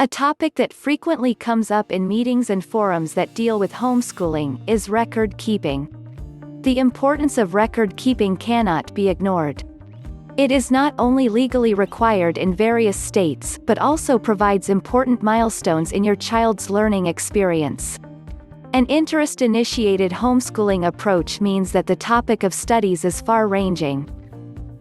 A topic that frequently comes up in meetings and forums that deal with homeschooling is record keeping. The importance of record keeping cannot be ignored. It is not only legally required in various states but also provides important milestones in your child's learning experience. An interest-initiated homeschooling approach means that the topic of studies is far-ranging.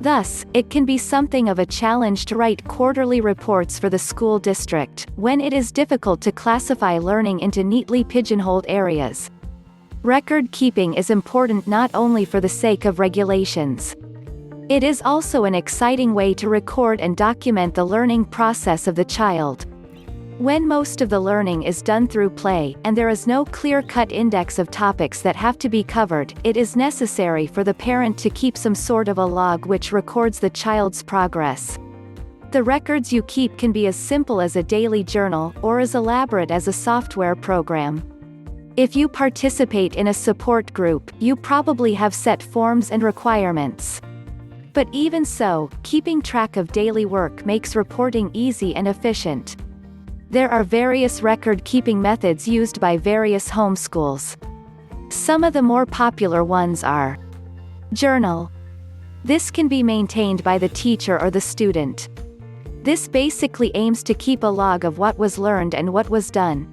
Thus, it can be something of a challenge to write quarterly reports for the school district, when it is difficult to classify learning into neatly pigeonholed areas. Record keeping is important not only for the sake of regulations. It is also an exciting way to record and document the learning process of the child. When most of the learning is done through play, and there is no clear-cut index of topics that have to be covered, it is necessary for the parent to keep some sort of a log which records the child's progress. The records you keep can be as simple as a daily journal, or as elaborate as a software program. If you participate in a support group, you probably have set forms and requirements. But even so, keeping track of daily work makes reporting easy and efficient. There are various record-keeping methods used by various homeschools. Some of the more popular ones are: journal. This can be maintained by the teacher or the student. This basically aims to keep a log of what was learned and what was done.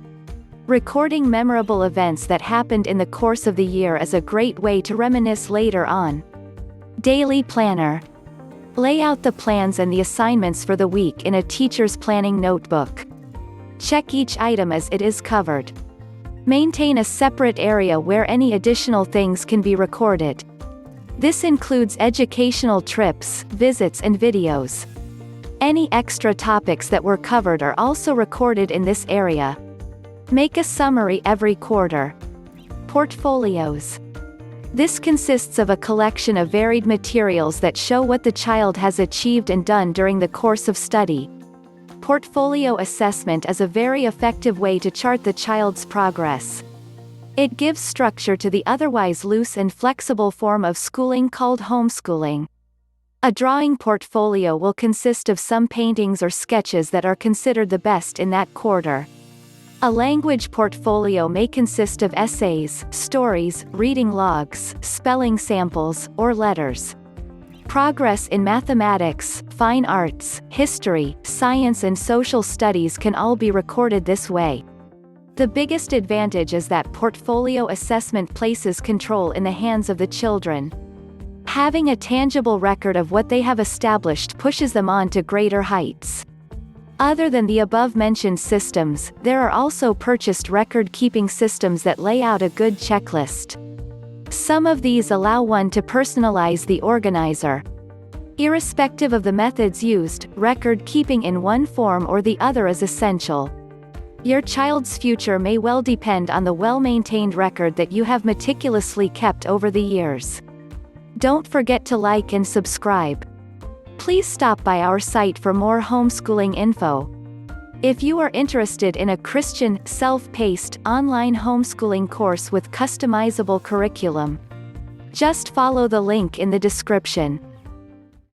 Recording memorable events that happened in the course of the year is a great way to reminisce later on. Daily planner. Lay out the plans and the assignments for the week in a teacher's planning notebook. Check each item as it is covered. Maintain a separate area where any additional things can be recorded. This includes educational trips, visits and videos. Any extra topics that were covered are also recorded in this area. Make a summary every quarter. Portfolios. This consists of a collection of varied materials that show what the child has achieved and done during the course of study. Portfolio assessment is a very effective way to chart the child's progress. It gives structure to the otherwise loose and flexible form of schooling called homeschooling. A drawing portfolio will consist of some paintings or sketches that are considered the best in that quarter. A language portfolio may consist of essays, stories, reading logs, spelling samples, or letters. Progress in mathematics, fine arts, history, science and social studies can all be recorded this way. The biggest advantage is that portfolio assessment places control in the hands of the children. Having a tangible record of what they have established pushes them on to greater heights. Other than the above-mentioned systems, there are also purchased record-keeping systems that lay out a good checklist. Some of these allow one to personalize the organizer. Irrespective of the methods used, record-keeping in one form or the other is essential. Your child's future may well depend on the well-maintained record that you have meticulously kept over the years. Don't forget to like and subscribe. Please stop by our site for more homeschooling info. If you are interested in a Christian, self-paced, online homeschooling course with customizable curriculum, just follow the link in the description.